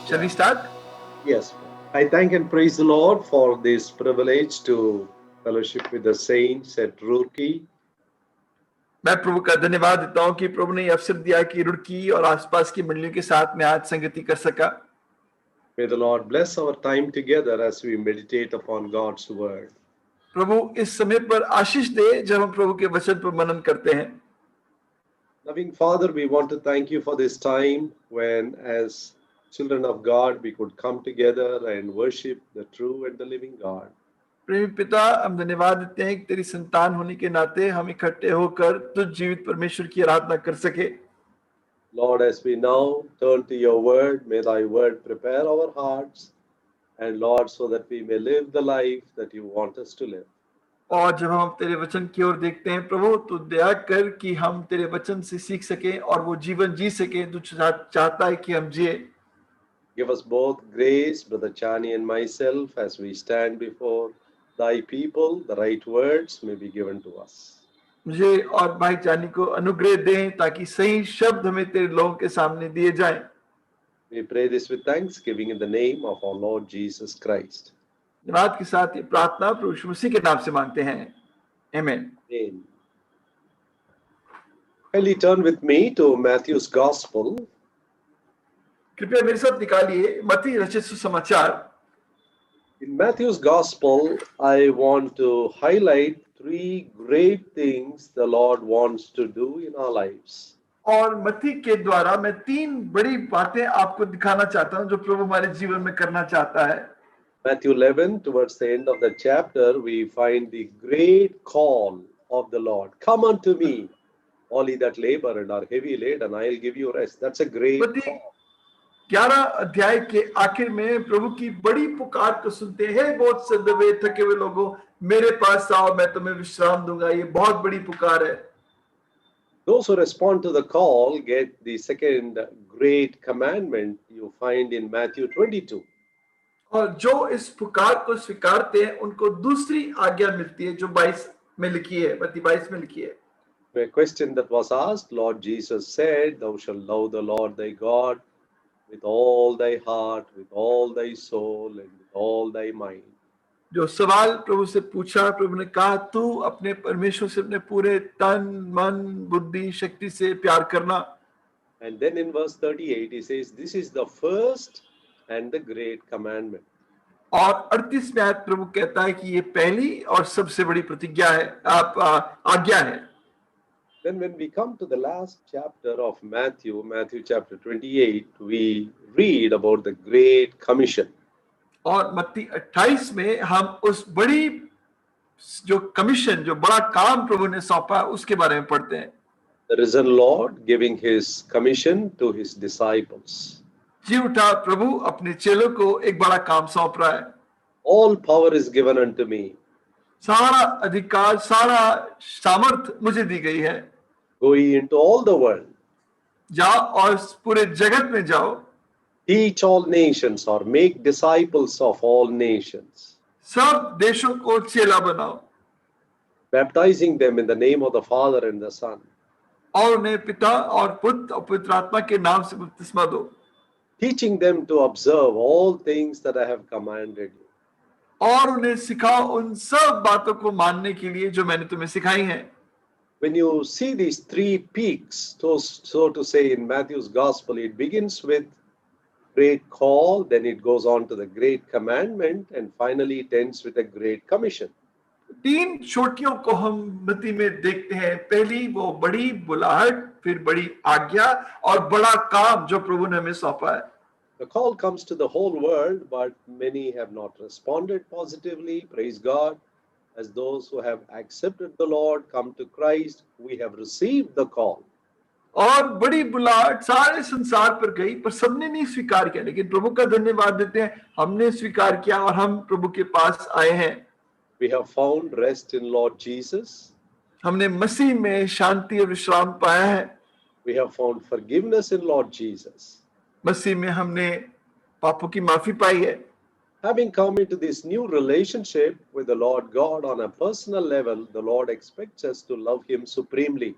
Shall we start? Yes, I thank and praise the Lord for this privilege to fellowship with the saints at Roorkee. मैं प्रभु का धन्यवाद देता हूं कि प्रभु ने ये अवसर दिया कि रुड़की और आसपास की मंडलियों के साथ मैं आज संगति कर सका। May the Lord bless our time together as we meditate upon God's word. प्रभु इस समय पर आशीष दे जब हम प्रभु के वचन पर मनन करते हैं। Loving Father, we want to thank you for this time when, as children of God, we could come together and worship the true and the living God. प्रेमी पिता, हम धन्यवाद देते हैं कि तेरी संतान होने के नाते हम इकट्ठे होकर तुझ जीवित परमेश्वर की आराधना कर सके। Lord, as we now turn to your word, may thy word prepare our hearts, and Lord, so that we may live the life that you want us to live. और जब हम तेरे वचन की ओर देखते हैं प्रभु, तो दया कर कि हम तेरे वचन से सीख सकें और वो जीवन जी सकें जो चाहता है कि हम जिए। Give us both grace, Brother Chani and myself, as we stand before thy people, the right words may be given to us. मुझे और भाई जानी को अनुग्रह दें ताकि सही शब्द हमें तेरे लोगों के सामने दिए जाएं। We pray this with thanksgiving in the name of our Lord Jesus Christ. धन्यवाद के साथ ये प्रार्थना प्रभु यीशु मसीह के नाम से मांगते हैं, आमीन। Amen. Kindly turn with me to Matthew's Gospel. कृपया मेरे साथ निकालिए मत्ती रचित सुसमाचार। In Matthew's Gospel, I want to highlight three great things the Lord wants to do in our lives. और मत्ती के द्वारा मैं तीन बड़ी बातें आपको दिखाना चाहता हूं जो प्रभु हमारे जीवन में करना चाहता है। Matthew 11, towards the end of the chapter, we find the great call of the Lord. Come unto me, all ye that labor and are heavy laden, and I'll give you rest. That's a great मत्ती call. 11 अध्याय के आखिर में प्रभु की बड़ी पुकार को सुनते हैं, बहुत से दबे थके हुए लोगों, मेरे पास आओ, मैं तुम्हें विश्राम दूंगा। ये बहुत बड़ी पुकार है। Those who respond to the call get the second great commandment you find in Matthew 22. और जो इस पुकार को स्वीकारते हैं उनको दूसरी आज्ञा मिलती है जो 22 में लिखी है, मत्ती 22 में लिखी है। A question that was asked, Lord Jesus said, thou shalt love the Lord thy God with all thy heart, with all thy soul, and with all thy mind. जो सवाल प्रभु से पूछा, प्रभु ने कहा तू अपने परमेश्वर से अपने पूरे तन मन बुद्धि शक्ति से प्यार करना। And then in verse 38 he says, this is the first and the great commandment. और 38 में आयत प्रभु कहता है कि ये पहली और सबसे बड़ी प्रतिज्ञा है, आज्ञा है। Then when we come to the last chapter of Matthew, Matthew chapter 28, we read about the Great Commission. और मत्ती 28 में हम उस बड़ी जो कमीशन, जो बड़ा काम प्रभु ने सौंपा उसके बारे में पढ़ते हैं। The risen Lord giving his commission to his disciples. जी उठा प्रभु अपने चेलों को एक बड़ा काम सौंप रहा है। All power is given unto me. सारा अधिकार, सारा सामर्थ मुझे दी गई है। Go ye into all the world. जाओ और पूरे जगत में जाओ। Teach all nations or make disciples of all nations. सब देशों को चेला बनाओ। Baptizing them in the name of the Father and the Son. और उन्हें पिता और पुत्र और पवित्र आत्मा के नाम से बपतिस्मा दो। Teaching them to observe all things that I have commanded you. और उन्हें सिखाओ उन सब बातों को मानने के लिए जो मैंने तुम्हें सिखाई हैं। When you see these three peaks, so to say, in Matthew's Gospel, it begins with great call, then it goes on to the great commandment, and finally it ends with a great commission. तीन चोटियों को हम मत्ती में देखते हैं। पहली वो बड़ी बुलाहट, फिर बड़ी आज्ञा और बड़ा काम जो प्रभु ने हमें सौंपा है। The call comes to the whole world, but many have not responded positively. Praise God. As those who have accepted the Lord, come to Christ, we have received the call. और बड़ी बुलाहट सारे संसार पर गई, पर सबने नहीं स्वीकार किया। लेकिन प्रभु का धन्यवाद देते हैं, हमने स्वीकार किया और हम प्रभु के पास आए हैं। We have found rest in Lord Jesus. हमने मसीह में शांति और विश्राम पाया है। We have found forgiveness in Lord Jesus. मसीह में हमने पापों की माफी पाई है। Having come into this new relationship with the Lord God on a personal level, the Lord expects us to love him supremely.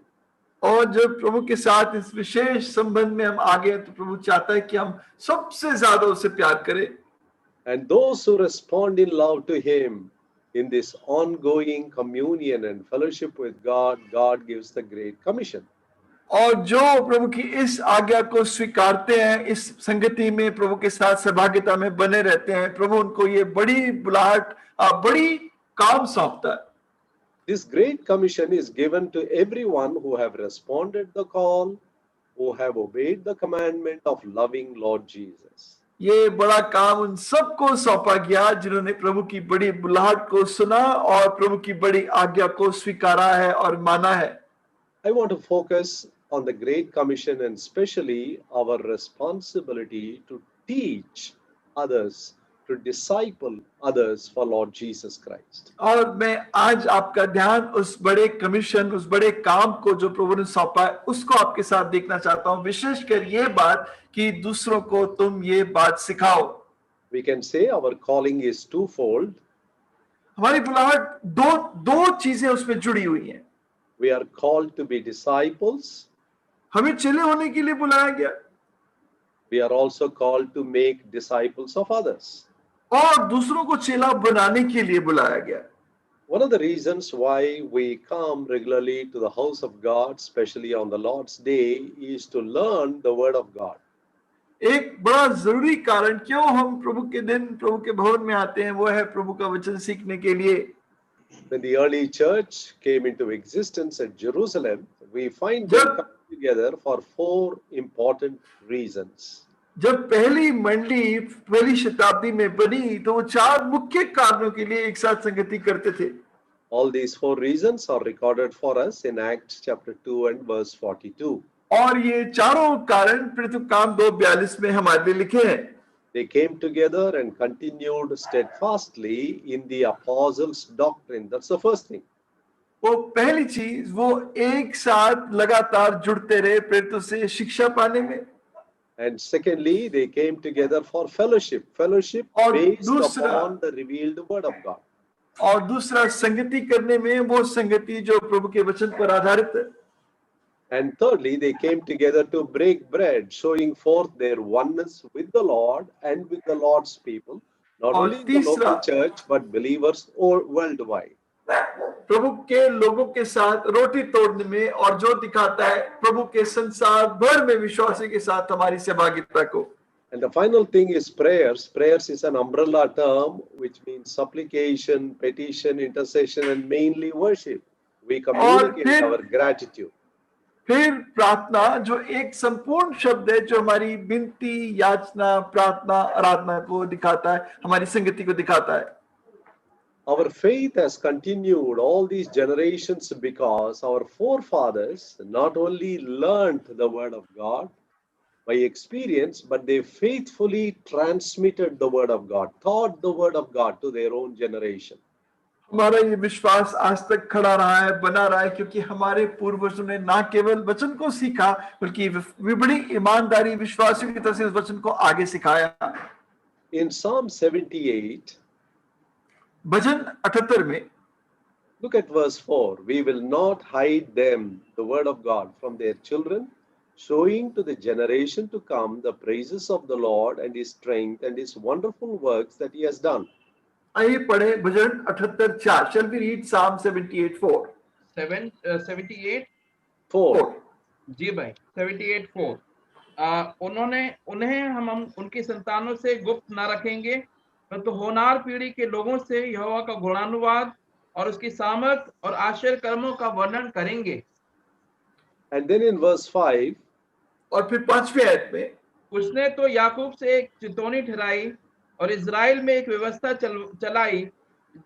और जब प्रभु के साथ इस विशेष संबंध में हम आ गए तो प्रभु चाहता है कि हम सबसे ज्यादा उसे प्यार करें। And those who respond in love to Him in this ongoing communion and fellowship with God, God gives the Great Commission. और जो प्रभु की इस आज्ञा को स्वीकारते हैं, इस संगति में प्रभु के साथ सहभागिता में बने रहते हैं, प्रभु उनको ये बड़ी बुलाहट, बड़ी काम सौंपता है। This Great Commission is given to everyone who have responded the call, who have obeyed the commandment of loving Lord Jesus. ये बड़ा काम उन सबको सौंपा गया जिन्होंने प्रभु की बड़ी बुलाहट को सुना और प्रभु की बड़ी आज्ञा को स्वीकारा है और माना है। I want to focus on the Great Commission and especially our responsibility to teach others, to disciple others for Lord Jesus Christ. और मैं आज आपका ध्यान उस बड़े कमीशन, उस बड़े काम को जो प्रभु ने सौंपा है उसको आपके साथ देखना चाहता हूं, विशेषकर ये बात कि दूसरों को तुम ये बात सिखाओ। We can say our calling is twofold. हमारी बुलाहट दो चीजें उसमें जुड़ी हुई हैं। We are called to be disciples. हमें चेले होने के लिए बुलाया गया, We are also called to make disciples of others. और दूसरों को चेला बनाने के लिए बुलाया गया। One of the reasons why we come regularly to the house of God, especially on the Lord's Day, is to learn the Word of God. एक बड़ा जरूरी कारण क्यों हम प्रभु के दिन प्रभु के भवन में आते हैं वो है प्रभु का वचन सीखने के लिए। When the early church came into existence at Jerusalem, we find them coming together for 4 important reasons. जब पहली मंडली पहली शताब्दी में बनी तो वो 4 मुख्य कारणों के लिए एक साथ संगति करते थे। All these 4 reasons are recorded for us in Acts chapter 2 and verse 42. और ये चारों कारण प्रेरितों काम 2:42 में हमारे लिए लिखे हैं। They came together and continued steadfastly in the apostles' doctrine. That's the first thing. वो पहली चीज, वो एक साथ लगातार जुड़ते रहे प्रेरितों से शिक्षा पाने में। And secondly, they came together for fellowship. Fellowship और based दूसरा- upon the revealed word of God. और दूसरा संगति करने में वो संगति जो प्रभु के वचन पर आधारित है। And thirdly, they came together to break bread, showing forth their oneness with the Lord and with the Lord's people, not और only in the local तीसरा- church, but believers all worldwide. प्रभु के लोगों के साथ रोटी तोड़ने में, और जो दिखाता है प्रभु के संसार भर में विश्वासी के साथ हमारी सहभागिता को। And the final thing is prayers. Prayers is an umbrella term which means supplication, petition, intercession, and mainly worship. We communicate फिर- our gratitude. फिर प्रार्थना जो एक संपूर्ण शब्द है जो हमारी विनती, याचना, प्रार्थना, आराधना को दिखाता है, हमारी संगति को दिखाता है। Our faith has continued all these generations because our forefathers not only learned the word of God by experience, but they faithfully transmitted the word of God, taught the word of God to their own generation. हमारा ये विश्वास आज तक खड़ा रहा है, बना रहा है, क्योंकि हमारे पूर्वजों ने ना केवल वचन को सीखा बल्कि वे बड़ी ईमानदारी, विश्वासियों की तरह से इस वचन को आगे सिखाया। In Psalm 78, भजन 78 में look at verse 4. We will not hide them, the word of God, from their children, showing to the generation to come the praises of the Lord and his strength and his wonderful works that he has done. आइए पढ़े भजन 78:4। Shall we read Psalm 78:4? 78 4. जी भाई 78:4 उन्हें हम उनकी संतानों से गुप्त न रखेंगे, परंतु होनार पीढ़ी के लोगों से यहोवा का गुणानुवाद और उसकी सामर्थ और आश्चर्य कर्मों का वर्णन करेंगे। And then in verse 5, और फिर 5वें आयत में, उसने तो याकूब से एक चितौनी ठहराई और इजराइल में एक व्यवस्था चलाई,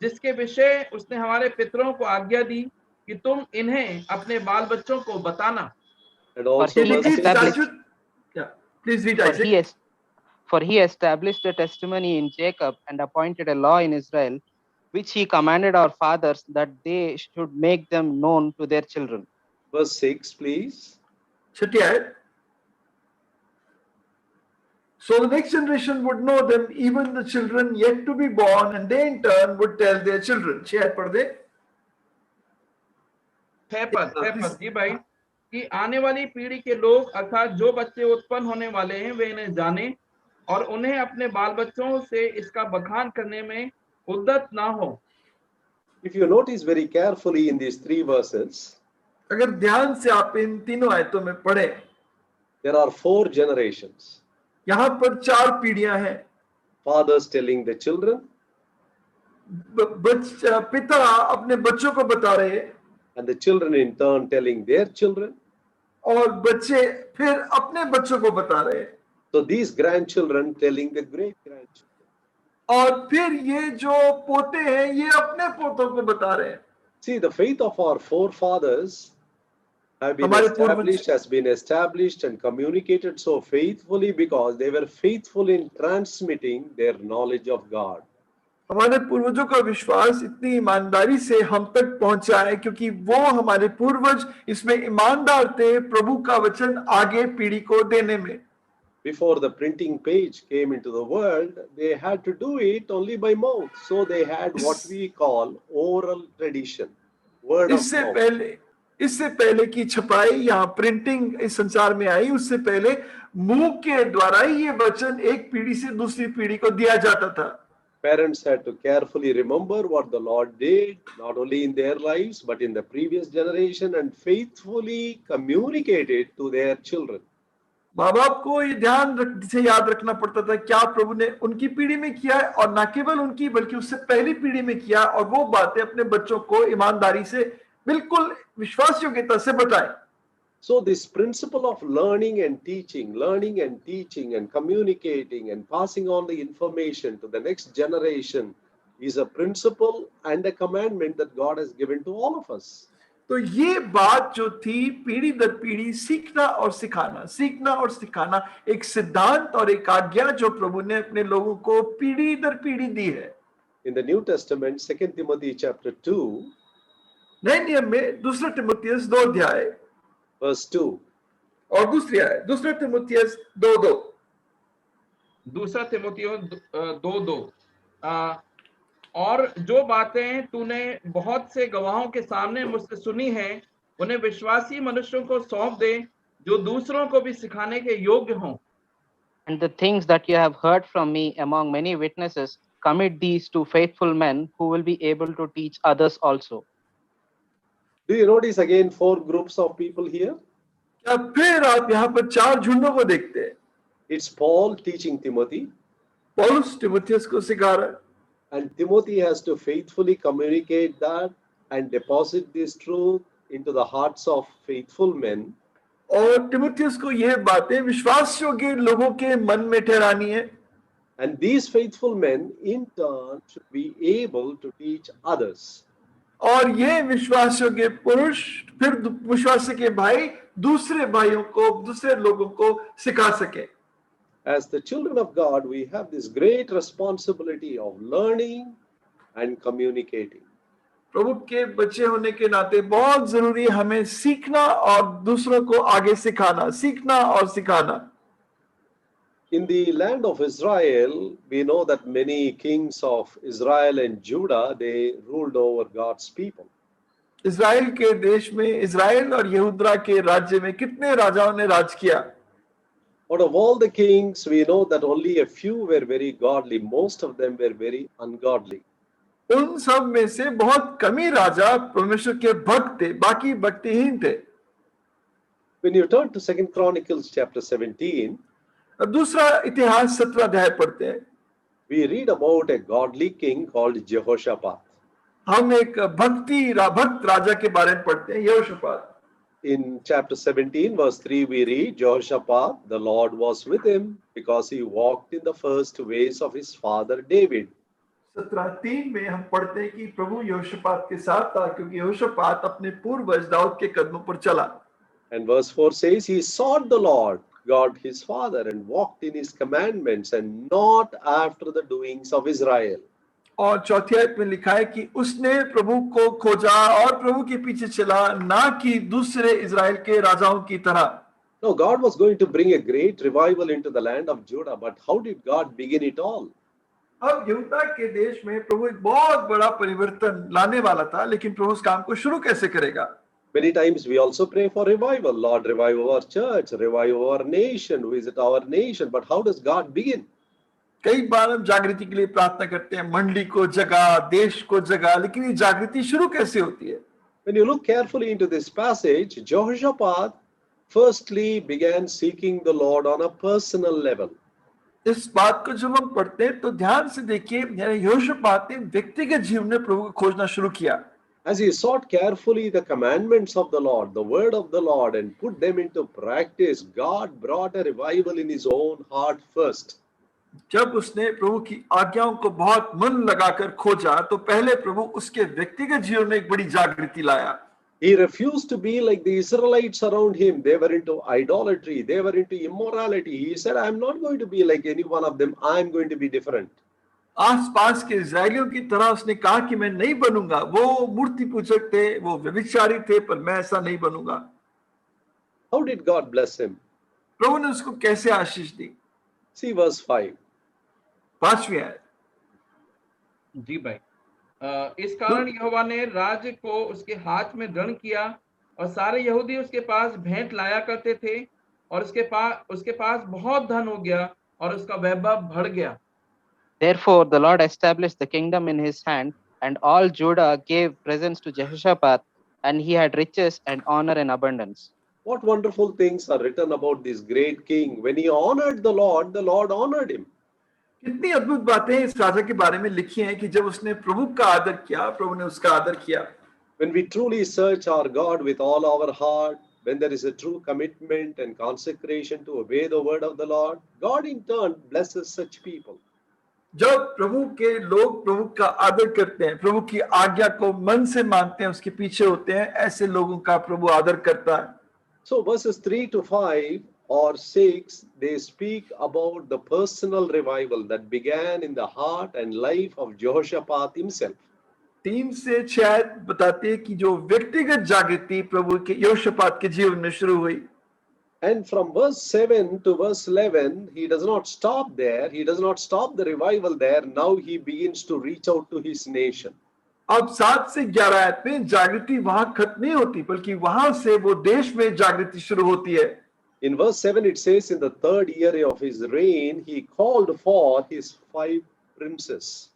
जिसके विषय उसने हमारे पितरों को आज्ञा दी कि तुम इन्हें अपने बाल बच्चों को बताना। and also He verse 6. established- Yeah, please read, For Isaac. he established a testimony in Jacob and appointed a law in Israel, which he commanded our fathers that they should make them known to their children. Verse 6, please. 6ठी आयत। So the next generation would know them, even the children yet to be born, and they in turn would tell their children। 6 आयत पढ़ दे। 6 पद जी भाई कि आने वाली पीढ़ी के लोग अर्थात जो बच्चे उत्पन्न होने वाले हैं वे इन्हें जाने और उन्हें अपने बाल बच्चों से इसका बखान करने में उद्यत ना हो। If you notice very carefully in these three verses, अगर ध्यान से आप इन तीनों आयतों में पढ़ें, there are four generations. यहाँ पर 4 पीढ़ियां हैं। Fathers telling the children, पिता अपने बच्चों को बता रहे हैं and the children in turn telling their children. और बच्चे फिर अपने बच्चों को बता रहे हैं So these grandchildren telling the great grandchildren. और फिर ये जो पोते हैं ये अपने पोतों को बता रहे हैं। See, the faith of our forefathers has been established and communicated so faithfully because they were faithful in transmitting their knowledge of God. हमारे पूर्वजों का विश्वास इतनी ईमानदारी से हम तक पहुंचा है क्योंकि वो हमारे पूर्वज इसमें ईमानदार थे प्रभु का वचन आगे पीढ़ी को देने में। Before the printing page came into the world, they had to do it only by mouth. So they had what we call oral tradition, word of mouth. इससे पहले की छपाई यहाँ प्रिंटिंग इस संसार में आई, उससे पहले मुंह के द्वारा ही ये वचन एक पीढ़ी से दूसरी पीढ़ी को दिया जाता था। Parents had to carefully remember what the Lord did, not only in their lives, but in the previous generation, and faithfully communicate it to their children. माँ बाप को ये ध्यान से याद रखना पड़ता था क्या प्रभु ने उनकी पीढ़ी में किया है और न केवल उनकी बल्कि उससे पहली पीढ़ी में किया और वो बातें अपने बच्चों को ईमानदारी से बिल्कुल विश्वास योग्यता से बताएं। So this principle of learning and teaching and communicating and passing on the information to the next generation is a principle and a commandment that God has given to all of us. तो ये बात जो थी पीढ़ी दर पीढ़ी सीखना और सिखाना एक सिद्धांत और एक आज्ञा जो प्रभु ने अपने लोगों को पीढ़ी दर पीढ़ी दी है। In the New Testament, 2 Timothy chapter 2, नए नियम में 2 तिमुथियुस 2 अध्याय verse 2 और दूसरी आयत 2 तिमुथियुस 2:2 2 तिमुथियुस 2:2 और जो बातें तूने बहुत से गवाहों के सामने मुझसे सुनी है उन्हें विश्वासी मनुष्यों को सौंप दे जो दूसरों को भी सिखाने के योग्य हों। And the things that you have heard from me among many witnesses, commit these to faithful men who will be able to teach others also. Do you notice again 4 groups of people here? क्या फिर आप यहाँ पर 4 झुंडों को देखते हैं? It's Paul teaching Timothy, पौलुस तिमुथियुस को सिखा रहा है and Timothy has to faithfully communicate that and deposit this truth into the hearts of faithful men. और तिमुथियुस को यह बातें विश्वास योग्य लोगों के मन में ठहरानी है। And these faithful men in turn should be able to teach others. और ये विश्वास योग्य पुरुष फिर विश्वास के भाई दूसरे भाइयों को दूसरे लोगों को सिखा सके। As the children of God, we have this great responsibility of learning and communicating. प्रभु के बच्चे होने के नाते बहुत जरूरी है हमें सीखना और दूसरों को आगे सिखाना, सीखना और सिखाना। In the land of Israel, we know that many kings of Israel and Judah, they ruled over God's people. Israel के देश में इज़राइल और यहूदा के राज्य में कितने राजाओं ने राज किया? Out of all the kings, we know that only a few were very godly. Most of them were very ungodly. उन सब में से बहुत कम ही राजा परमेश्वर के भक्त थे, बाकी भक्तिहीन थे। When you turn to 2 Chronicles chapter 17, अब दूसरा इतिहास 17 अध्याय पढ़ते हैं। we read about a godly king called Jehoshaphat. हम एक भक्त राजा के बारे में पढ़ते हैं, यहोशापात। In chapter 17, verse 3, we read, Jehoshaphat, the Lord was with him because he walked in the first ways of his father David. 17:3 में हम पढ़ते हैं कि प्रभु यहोशापात के साथ था क्योंकि यहोशापात अपने पूर्वज दाऊद के कदमों पर चला। And verse 4 says, he sought the Lord, God his father, and walked in his commandments and not after the doings of Israel. और चौथी आयत में लिखा है कि उसने प्रभु को खोजा और प्रभु के पीछे चला, ना कि दूसरे इज़राइल के राजाओं की तरह। No, God was going to bring a great revival into the land of Judah, but how did God begin it all? अब यहूदा के देश में प्रभु एक बहुत बड़ा परिवर्तन लाने वाला था, लेकिन प्रभु उस काम को शुरू कैसे करेगा? Many times we also pray for revival. Lord, revive our church, revive our nation, visit our nation. But how does God begin? कई बार हम जागृति के लिए प्रार्थना करते हैं, मंडली को जगा, देश को जगा, लेकिन ये जागृति शुरू कैसे होती है? When you look carefully into this passage, Jehoshaphat firstly began seeking the Lord on a personal level. इस बात को जब हम पढ़ते हैं तो ध्यान से देखिए, यहोशापात ने व्यक्तिगत जीवन में प्रभु को खोजना शुरू किया। As he sought carefully the commandments of the Lord, the word of the Lord, and put them into practice, God brought a revival in his own heart first. जब उसने प्रभु की आज्ञाओं को बहुत मन लगाकर खोजा तो पहले प्रभु उसके व्यक्तिगत जीवन में एक बड़ी जागृति लाया। He refused to be like the Israelites around him. They were into idolatry, they were into immorality. He said, I'm not going to be like any one of them. I'm going to be different. आसपास के इस्राएलियों की तरह उसने कहा कि मैं नहीं बनूंगा। वो मूर्ति पूजक थे, वो व्यभिचारी थे, पर मैं ऐसा नहीं बनूंगा। How did God bless him? प्रभु ने उसको कैसे आशीष दी? See verse 5. 5वीं आयत। जी भाई, इस कारण यहोवा ने राज्य को उसके हाथ में दृढ़ किया और सारे यहूदी उसके पास भेंट लाया करते थे और उसके पास बहुत धन हो गया और उसका वैभव बढ़ गया। Therefore, the Lord established the kingdom in his hand, and all Judah gave presents to Jehoshaphat, and he had riches and honor in abundance. What wonderful things are written about this great king. When he honored the Lord honored him. कितनी अद्भुत बातें इस राजा के बारे में लिखी हैं कि जब उसने प्रभु का आदर किया, प्रभु ने उसका आदर किया। When we truly search our God with all our heart, when there is a true commitment and consecration to obey the word of the Lord, God in turn blesses such people. जब प्रभु के लोग प्रभु का आदर करते हैं, प्रभु की आज्ञा को मन से मानते हैं, उसके पीछे होते हैं, ऐसे लोगों का प्रभु आदर करता है। So verses 3 to 5 or 6, they speak about the personal revival that began in the heart and life of Jehoshaphat himself. 3 से 6 बताते हैं कि जो व्यक्तिगत जागृति प्रभु के यहोशापात के जीवन में शुरू हुई। And from verse 7 to verse 11, he does not stop there. He does not stop the revival there. Now he begins to reach out to his nation. अब 7 से 11 आयत में जागृति वहां खत्म नहीं होती, बल्कि वहां से वो देश में जागृति शुरू होती है। In verse 7 it says, in the 3rd year of his reign, he called forth his 5 princes.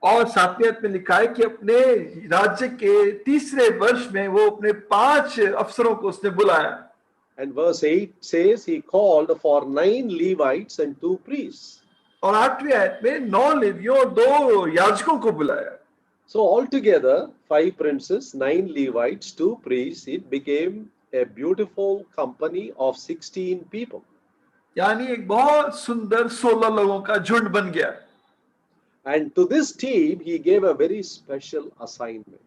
और 7वें आयत में लिखा है कि अपने राज्य के तीसरे वर्ष में वो अपने 5 अफसरों को उसने बुलाया। And verse 8 says, he called for 9 Levites and 2 priests. और 8वीं आयत में 9 लेवियों और 2 याजकों को बुलाया। So altogether, 5 princes, 9 Levites, 2 priests, it became a beautiful company of 16 people. यानी एक बहुत सुंदर 16 लोगों का झुंड बन गया। And to this team, he gave a very special assignment.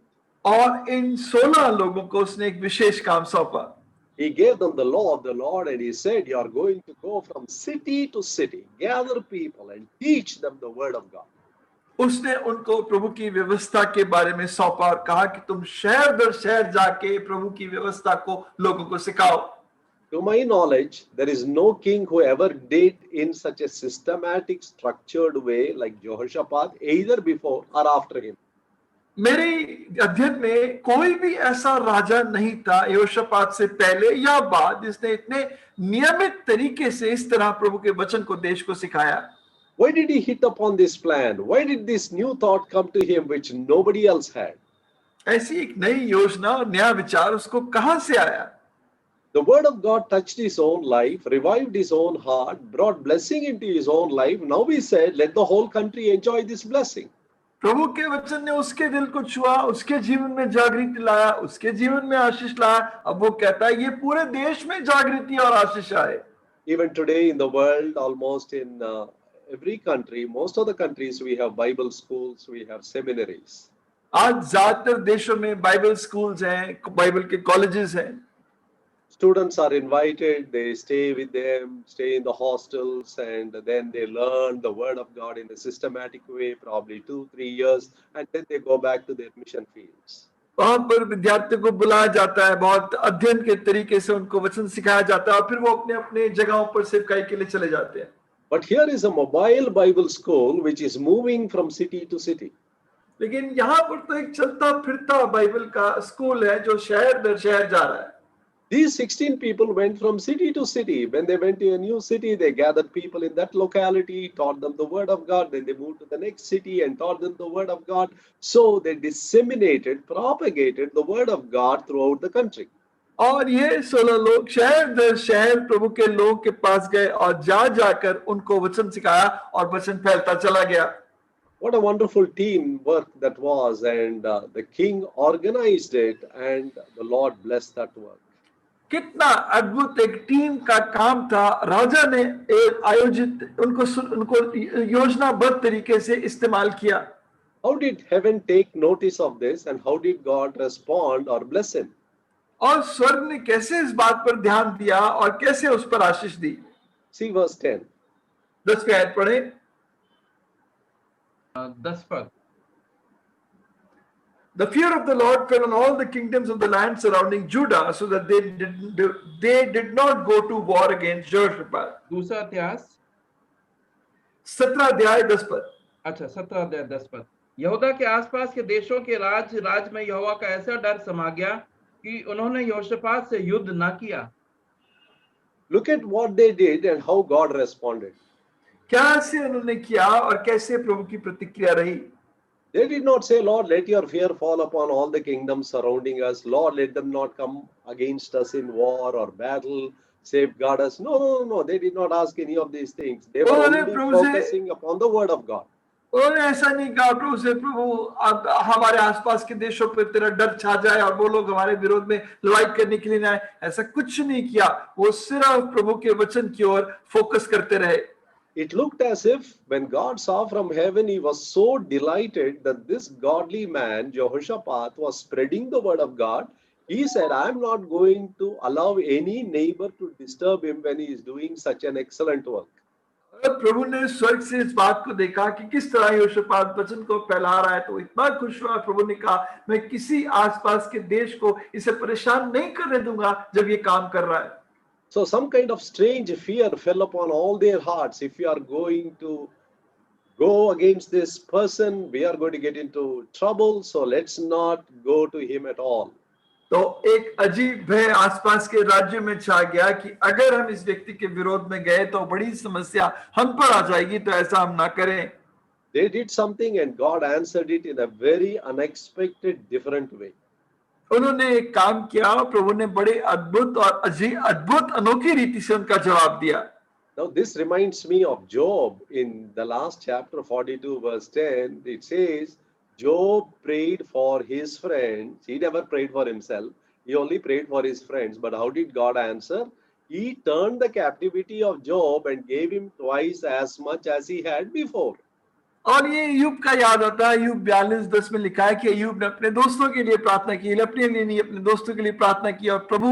और इन 16 लोगों को उसने एक विशेष काम सौंपा। He gave them the law of the Lord and he said, you are going to go from city to city, gather people and teach them the word of God. उसने उनको प्रभु की व्यवस्था के बारे में सौंपा और कहा कि तुम शहर दर शहर जाके प्रभु की व्यवस्था को लोगों को सिखाओ। To my knowledge, there is no king who ever did in such a systematic, structured way like Jehoshaphat, either before or after him. मेरे अध्ययन में कोई भी ऐसा राजा नहीं था यहोशापात से पहले या बाद जिसने इतने नियमित तरीके से इस तरह प्रभु के वचन को देश को सिखाया। Why did he hit upon this plan? Why did this new thought come to him which nobody else had? ऐसी एक नई योजना और नया विचार उसको कहां से आया? The word of God touched his own life, revived his own heart, brought blessing into his own life. Now we said, let the whole country enjoy this blessing. प्रभु के वचन ने उसके दिल को छुआ, उसके जीवन में जागृति लाया, उसके जीवन में आशीष लाया। अब वो कहता है ये पूरे देश में जागृति और आशीष आए। Even today in the world, almost in every country, most of the countries, we have Bible schools, we have seminaries. आज ज्यादातर देशों में बाइबल स्कूल्स हैं, बाइबल के कॉलेजेस हैं। Students are invited, they stay with them, stay in the hostels, and then they learn the word of God in a systematic way, probably 2-3 years, and then they go back to their mission fields. वहां पर विद्यार्थियों को बुलाया जाता है, बहुत अध्ययन के तरीके से उनको वचन सिखाया जाता है और फिर वो अपने अपने जगहों पर सेवकाई के लिए चले जाते हैं। But here is a mobile Bible school which is moving from city to city. लेकिन यहाँ पर तो एक चलता फिरता बाइबल का स्कूल है जो शहर दर शहर जा रहा है। These 16 people went from city to city. When they went to a new city, they gathered people in that locality, taught them the word of God. Then they moved to the next city and taught them the word of God. So they disseminated, propagated the word of God throughout the country. और ये 16 लोग शहर दर शहर प्रभु के लोगों के पास गए और जा जाकर उनको वचन सिखाया और वचन फैलता चला गया। What a wonderful teamwork that was, and the king organized it, and the Lord blessed that work. कितना अद्भुत एक टीम का काम था। राजा ने एक आयोजित उनको योजनाबद्ध तरीके से इस्तेमाल किया। How did heaven take notice of this, and how did God respond or bless him? और स्वर्ग ने कैसे इस बात पर ध्यान दिया और कैसे उस पर आशीष दी। See verse 10. 10 आयत पढ़े। 10 पद। The fear of the Lord fell on all the kingdoms of the land surrounding Judah, so that they did not go to war against Jehoshaphat. दूसरा इतिहास 17 अध्याय 10 पद। अच्छा 17 अध्याय 10 पद। यहूदा के आसपास के देशों के राज में यहोवा का ऐसा डर समा गया कि उन्होंने यहोशापात से युद्ध ना किया। Look at what they did and how God responded. क्या से उन्होंने किया और कैसे प्रभु की प्रतिक्रिया रही। They did not say, Lord, let your fear fall upon all the kingdoms surrounding us. Lord, let them not come against us in war or battle. Safeguard us. No. They did not ask any of these things. They were only focusing upon the word of God. उन्होंने ऐसा नहीं कहा प्रभु से, प्रभु अब हमारे आसपास के देशों पर तेरा डर छा जाए और वो लोग हमारे विरोध में लड़ाई करने के लिए ना आए। ऐसा कुछ नहीं किया। वो सिर्फ प्रभु के वचन की ओर फोकस करते रहे। It looked as if when God saw from heaven, he was so delighted that this godly man, Jehoshaphat, was spreading the word of God. He said, I'm not going to allow any neighbor to disturb him when he is doing such an excellent work. प्रभु ने स्वर्ग से इस बात को देखा कि किस तरह यहोशापात वचन को फैला रहा है, तो इतना खुश हुआ। प्रभु ने कहा, मैं किसी आसपास के देश को इसे परेशान नहीं करने दूंगा जब ये काम कर रहा है। So some kind of strange fear fell upon all their hearts. If we are going to go against this person, we are going to get into trouble. So let's not go to him at all. तो एक अजीब भय आसपास के राज्य में छा गया कि अगर हम इस व्यक्ति के विरोध में गए तो बड़ी समस्या हम पर आ जाएगी, तो ऐसा हम ना करें। They did something and God answered it in a very unexpected, different way. उन्होंने एक काम किया, प्रभु ने बड़े अद्भुत और अद्भुत अनोखी रीति से उनका जवाब दिया। Now this reminds me of Job. In the last chapter 42 verse 10, it says Job prayed for his friends. He never prayed for himself. He only prayed for his friends. But how did God answer? He turned the captivity of Job and gave him twice as much as he had before. और ये अय्यूब का याद आता है। अय्यूब 42:10 में लिखा है कि अय्यूब ने अपने दोस्तों के लिए प्रार्थना की, अपने लिए नहीं, अपने दोस्तों के लिए प्रार्थना की, और प्रभु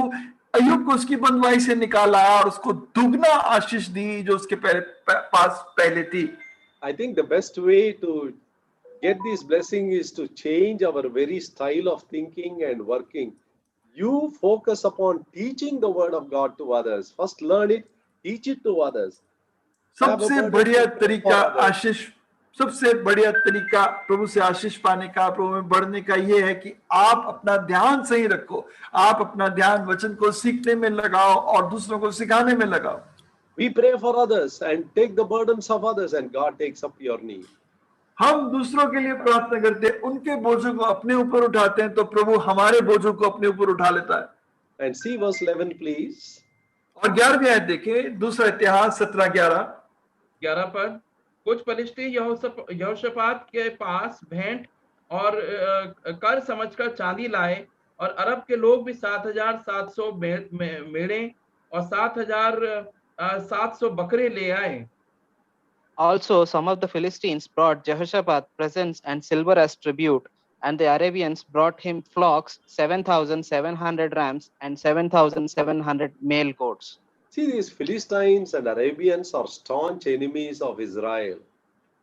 अय्यूब को उसकी बंधुआई से निकाला और उसको दुगना आशीष दी जो उसके पास पहले थी। I think the best way to get this blessing is to change our very style of thinking and working. You focus upon teaching the word of God to others. First learn it, teach it to others. सबसे बढ़िया तरीका आशीष, सबसे बढ़िया तरीका प्रभु से आशीष पाने का, प्रभु में बढ़ने का, ये है कि आप अपना ध्यान सही रखो। आप अपना ध्यान वचन को सीखने में लगाओ और दूसरों को सिखाने में लगाओ। We pray for others and take the burdens of others, and God takes up your need. हम दूसरों के लिए प्रार्थना करते हैं, उनके बोझों को अपने ऊपर उठाते हैं, तो प्रभु हमारे बोझों को अपने ऊपर उठा लेता है। And see verse 11 please. और 11वीं आयत देखें, दूसरा इतिहास 17-11 पद। कुछ पलिश्ती यहोशापात के पास भेंट और कर समझकर चांदी लाए, और अरब के लोग भी 7,700 मेढ़े और 7,700 बकरे ले आए। Also, some of the Philistines brought Jehoshaphat presents and silver as tribute, and the Arabians brought him flocks, 7,700 rams and 7,700 male goats. See, these Philistines and Arabians are staunch enemies of Israel.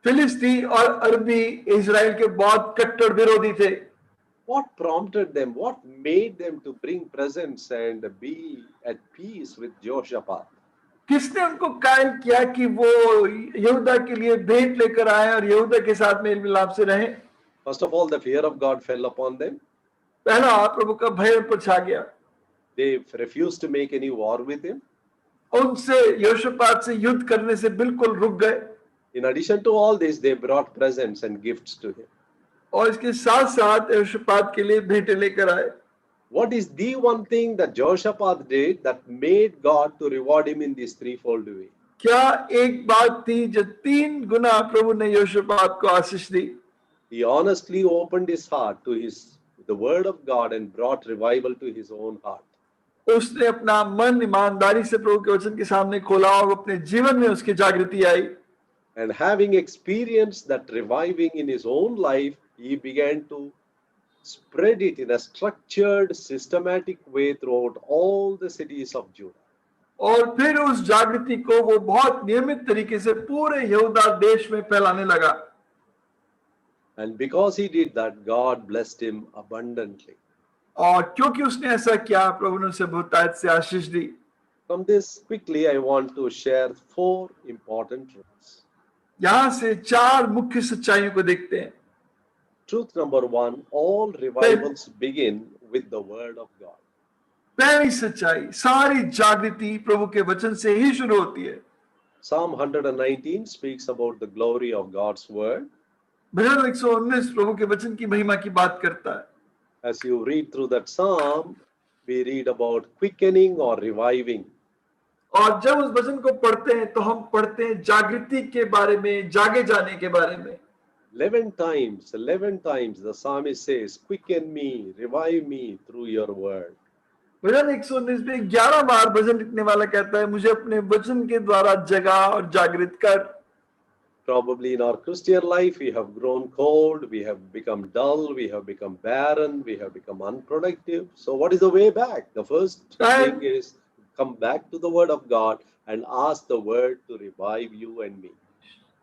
फिलिस्ती और अरबी Israel के बहुत कट्टर विरोधी थे। What prompted them? What made them to bring presents and be at peace with Jehoshaphat? किसने उनको कायल किया कि वो यहूदा के लिए भेंट लेकर आए और यहूदा के साथ मेल मिलाप से रहे? First of all, the fear of God fell upon them. पहला, प्रभु का भय उन पर छा गया। They refused to make any war with him. उनसे यहोशापात से युद्ध करने से बिल्कुल रुक गए। In addition to all this, they brought presents and gifts to him. और इसके साथ साथ यहोशापात के लिए भेंटें लेकर आए। What is the one thing that Jehoshaphat did that made God to reward him in this threefold way? क्या एक बात थी जो 3 गुना प्रभु ने यहोशापात को आशीष दी? He honestly opened his heart to the word of God and brought revival to his own heart. उसने अपना मन ईमानदारी से प्रभु के वचन के सामने खोला और अपने जीवन में उसकी जागृति आई। And having experienced that reviving in his own life, he began to spread it in a structured, systematic way throughout all the cities of Judah. और फिर उस जागृति को वो बहुत नियमित तरीके से पूरे यहूदा देश में फैलाने लगा। And because he did that, God blessed him abundantly. और क्योंकि उसने ऐसा किया, प्रभु ने उसे बहुतायत से आशीष दी। From this, quickly, I want to share 4 important truths. यहाँ से 4 मुख्य सच्चाइयों को देखते हैं। Truth number 1, all revivals begin with the word of God. पहली सच्चाई, सारी जागृति प्रभु के वचन से ही शुरू होती है। Psalm 119 speaks about the glory of God's word. भजन 119 प्रभु के वचन की महिमा की बात करता है। As you read through that psalm, we read about quickening or reviving. और जब उस वचन को पढ़ते हैं तो हम पढ़ते हैं जागृति के बारे में, जागे जाने के बारे में। 11 times the psalmist says, quicken me, revive me through your word. भजन 119 में 11 बार भजन लिखने वाला कहता है, मुझे अपने वचन के द्वारा जगा और जागृत कर। Probably in our Christian life, we have grown cold, we have become dull, we have become barren, we have become unproductive. So what is the way back? The first thing is come back to the word of God and ask the word to revive you and me.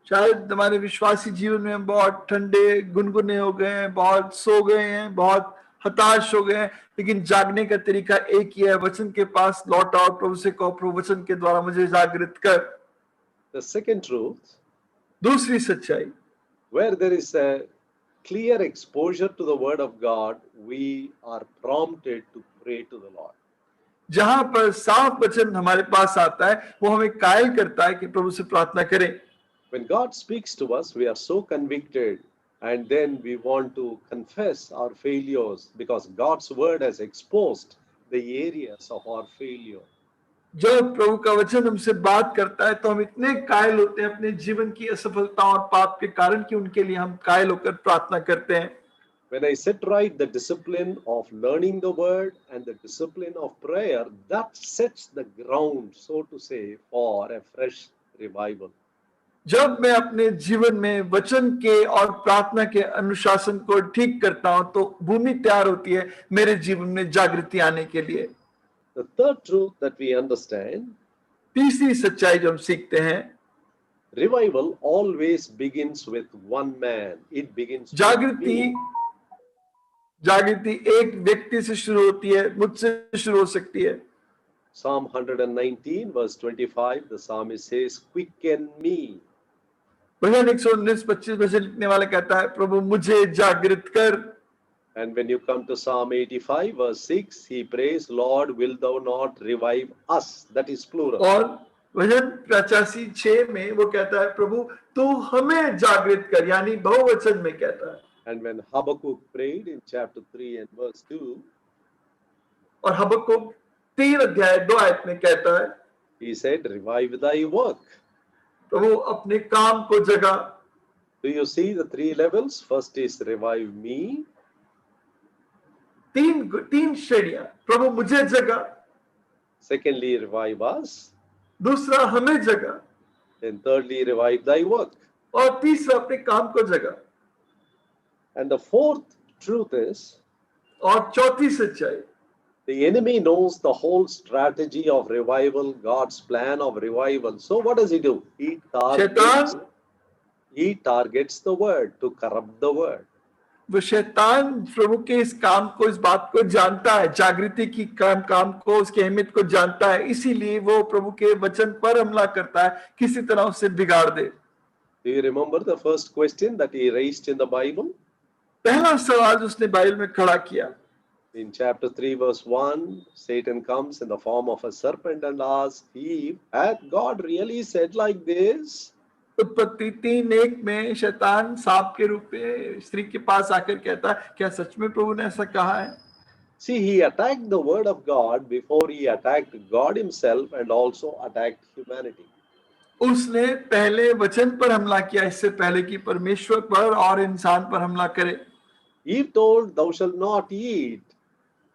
शायद हमारे विश्वासी जीवन में हम बहुत ठंडे गुनगुने हो गए हैं, बहुत सो गए हैं, बहुत हताश हो गए हैं, लेकिन जागने का तरीका एक ही है, वचन के पास लौट आओ, प्रभु से कहो, प्रभु वचन के द्वारा मुझे जागृत कर। The second truth, दूसरी सच्चाई, where there is a clear exposure to the word of God, we are prompted to pray to the Lord. जहां पर साफ वचन हमारे पास आता है, वो हमें कायल करता है कि प्रभु से प्रार्थना करें। When God speaks to us, we are so convicted, and then we want to confess our failures because God's word has exposed the areas of our failure. जब प्रभु का वचन हमसे बात करता है तो हम इतने कायल होते हैं अपने जीवन की असफलता और पाप के कारण कि उनके लिए हम कायल होकर प्रार्थना करते हैं। When I set right the discipline of learning the word and the discipline of prayer, that sets the ground, so to say, for a fresh revival. जब मैं अपने जीवन में वचन के और प्रार्थना के अनुशासन को ठीक करता हूं तो भूमि तैयार होती है मेरे जीवन में जागृति आने के लिए। The third truth that we understand, तीसरी सच्चाई जो हम सीखते हैं, revival always begins with one man. It begins with जागृति me. जागृति एक व्यक्ति से शुरू होती है, मुझसे शुरू हो सकती है। Psalm 119 verse 25, the psalmist says, quicken me. भजन 119:25 भजन लिखने वाला कहता है, प्रभु मुझे जागृत कर। And when you come to Psalm 85 verse 6, he prays, Lord, will thou not revive us? That is plural. और भजन 85:6 में वो कहता है, प्रभु तू हमें जागृत कर, यानी बहुवचन में कहता है। And when Habakkuk prayed in chapter 3 and verse 2, और हबक्कुक 3:2 में कहता है, he said, revive thy work. प्रभु अपने काम को जगा। Do you see the 3 levels? First is revive me. तीन श्रेणियां, प्रभु मुझे जगा, Secondly, revive us. दूसरा हमें जगा, Then thirdly, revive thy work. और तीसरा अपने काम को जगा। And the fourth truth is, और चौथी सच्चाई, the enemy knows the whole strategy of revival, God's plan of revival. So what does he do? He targets the word to corrupt the word. वो शैतान प्रभु के इस काम को, इस बात को जानता है, जागृति की काम को, उसकी अहमियत को जानता है, इसीलिए वो प्रभु के वचन पर हमला करता है, किसी तरह उसे बिगाड़ दे। Do you remember the first question that he raised in the Bible? पहला सवाल जो उसने बाइबल में खड़ा किया, In chapter 3, verse 1, Satan comes in the form of a serpent and asks Eve, "Hath God really said like this?" उत्पत्ति 3:1 में शैतान सांप के रूप में स्त्री के पास आकर कहता है, क्या सच में प्रभु ने ऐसा कहा है? See, he attacked the word of God before he attacked God himself and also attacked humanity. उसने पहले वचन पर हमला किया इससे पहले कि परमेश्वर पर और इंसान पर हमला करे। Eve told, "Thou shalt not eat."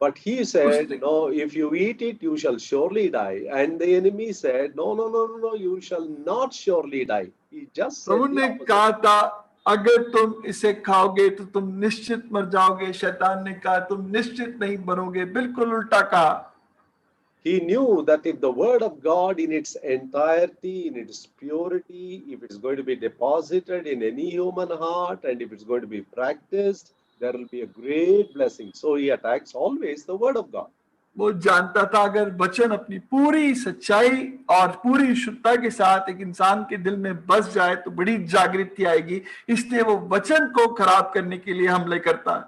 But he said, उसने "No, if you eat it, you shall surely die." And the enemy said, "No, no, no, no, no, you shall not surely die." He just Prabhu said the ने opposite. कहा था, अगर तुम इसे खाओगे तो तुम निश्चित मर जाओगे। शैतान ने कहा, तुम निश्चित नहीं मरोगे। बिल्कुल उल्टा कहा। He knew that if the word of God in its entirety, in its purity, if it's going to be deposited in any human heart and if it's going to be practiced, there will be a great blessing. So he attacks always the word of God. वो जानता था अगर वचन अपनी पूरी सच्चाई और पूरी शुद्धता के साथ एक इंसान के दिल में बस जाए तो बड़ी जागृति आएगी, इसलिए वो वचन को खराब करने के लिए हमले करता है।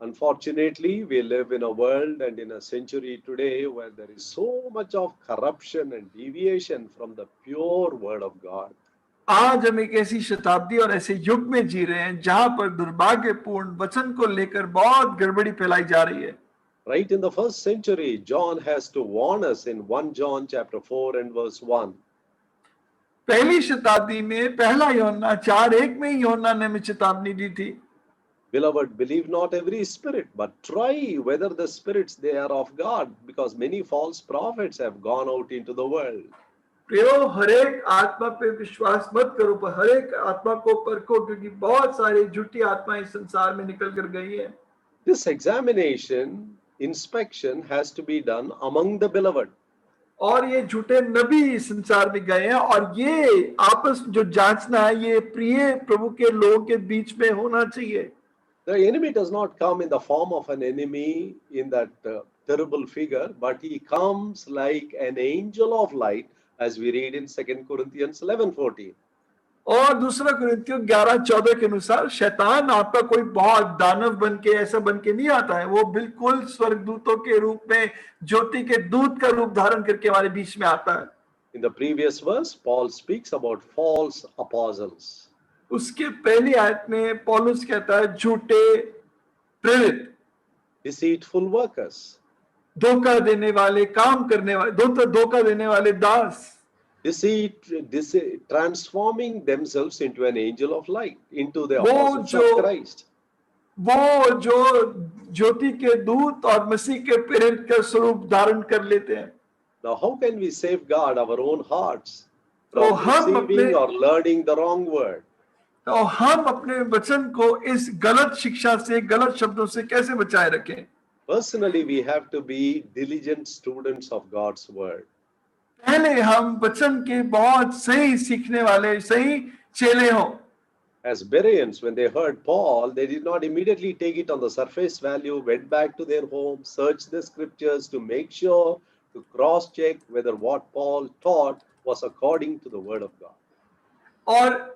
Unfortunately, we live in a world and in a century today where there is so much of corruption and deviation from the pure word of God. आज हम एक ऐसी शताब्दी और ऐसे युग में जी रहे हैं जहां पर दुर्भाग्यपूर्ण वचन को लेकर बहुत गड़बड़ी फैलाई जा रही है। Right in the first century, John has to warn us in 1 John chapter 4 and verse 1. पहली शताब्दी में पहला यूहन्ना 4:1 में यूहन्ना ने हमें चेतावनी दी थी, Beloved, believe not every spirit, but try whether the spirits they are of God, because many false prophets have gone out into the world. प्रियो हर एक आत्मा पे विश्वास मत करो, पर हर एक आत्मा को परखो, क्योंकि बहुत सारी झूठी आत्माएं इस संसार में निकल कर गई है। This examination, inspection has to be done among the beloved. और ये झूठे नबी इस संसार में गए हैं और ये आपस जो जांचना है ये प्रिय प्रभु के लोगों के बीच में होना चाहिए। The enemy does not come in the form of an enemy in that terrible figure, but he comes like an angel of light, as we read in 2 Corinthians 11:14. और दूसरा कुरिन्थियों 11:14 के अनुसार शैतान आपका कोई बहुत दानव बन के ऐसा बन के नहीं आता है, वो बिल्कुल स्वर्गदूतों के रूप में ज्योति के दूत का रूप धारण करके हमारे बीच में आता है। In the previous verse, Paul speaks about false apostles. उसके पहली आयत में पौलुस कहता है झूठे प्रेरित, Deceitful workers, धोखा देने वाले, काम करने वाले, धोखा देने वाले दास, transforming themselves into an angel of light, into the वो apostles जो of Christ. वो जो ज्योति के दूत और मसीह के प्रेरित का स्वरूप धारण कर लेते हैं। Now, how can we safeguard our own hearts तो from हम receiving अपने or learning the wrong word? तो हम अपने वचन को इस गलत शिक्षा से, गलत शब्दों से कैसे बचाए रखें? Personally, we have to be diligent students of God's word. पहले हम वचन के बहुत सही सीखने वाले, सही चेले हों। As Bereans, when they heard Paul, they did not immediately take it on the surface value, went back to their home, searched the scriptures to make sure, to cross-check whether what Paul taught was according to the word of God. और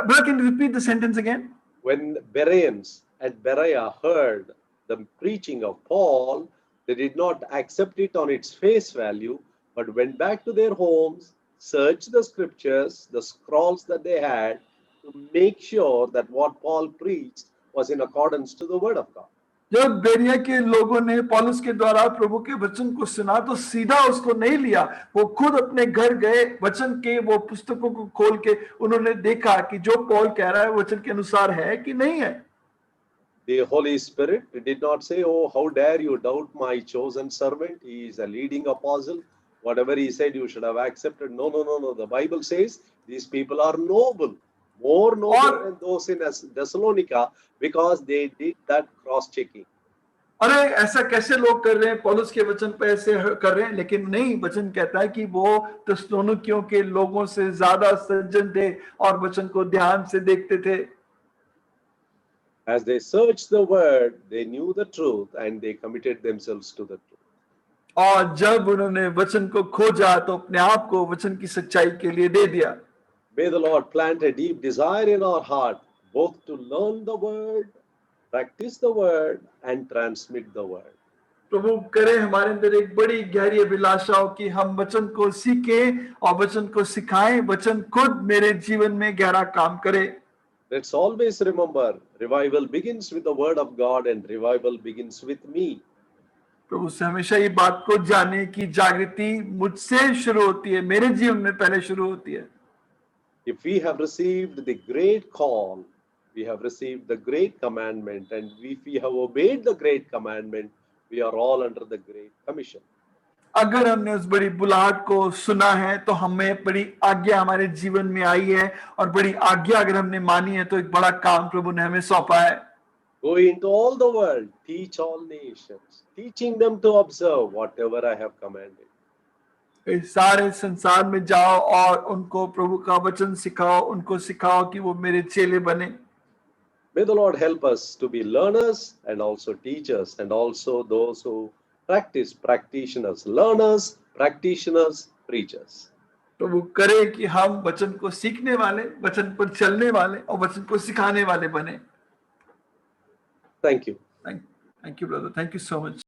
brother, can you repeat the sentence again? When Bereans at Berea heard the preaching of Paul, they did not accept it on its face value, but went back to their homes, searched the scriptures, the scrolls that they had, to make sure that what Paul preached was in accordance to the word of God. जब बेरिया के लोगों ने पौलुस के द्वारा प्रभु के वचन को सुना तो सीधा उसको नहीं लिया, वो खुद अपने घर गए, वचन के वो पुस्तकों को खोल के उन्होंने देखा कि जो पौल कह रहा है वचन के अनुसार है कि नहीं है। The Holy Spirit did not say, "Oh, how dare you doubt my chosen servant? He is a leading apostle. Whatever he said, you should have accepted." No, no, no, no. The Bible says these people are noble, more noble than those in Thessalonica, because they did that cross-checking. अरे ऐसा कैसे लोग कर रहे हैं, पौलुस के वचन पे ऐसे कर रहे हैं, लेकिन नहीं, वचन कहता है कि वो थिस्सलुनीकियों के लोगों से ज्यादा सज्जन थे और वचन को ध्यान से देखते थे। As they searched the word, they knew the truth and they committed themselves to the truth. और जब उन्होंने वचन को खोजा तो अपने आप को वचन की सच्चाई के लिए दे दिया। May the Lord plant a deep desire in our heart, both to learn the word practice the word and transmit the word. प्रभु करे हमारे अंदर एक बड़ी गहरी अभिलाषा हो कि हम वचन को सीखें और वचन को सिखाएं, वचन खुद मेरे जीवन में गहरा काम करे। Let's always remember, revival begins with the word of God and revival begins with me. प्रभु से हमेशा ये बात को जाने की जागृति मुझसे शुरू होती है, मेरे जीवन में पहले शुरू होती है। If we have received the great call, we have received the great commandment, and if we have obeyed the great commandment, we are all under the great commission. अगर हमने उस बड़ी बुलाहट को सुना है तो हमें बड़ी आज्ञा हमारे जीवन में आई है, और बड़ी आज्ञा अगर हमने मानी है तो एक बड़ा काम प्रभु ने हमें सौंपा है। Go into all the world, teach all nations, teaching them to observe whatever I have commanded. इस सारे संसार में जाओ और उनको प्रभु का वचन सिखाओ, उनको सिखाओ कि वो मेरे चेले बने। May the Lord help us to be learners and also teachers, and also those who practice, practitioners, learners, practitioners, preachers. प्रभु करे कि हम वचन को सीखने वाले, वचन पर चलने वाले और वचन को सिखाने वाले बने। Thank you. Thank you, brother. Thank you so much.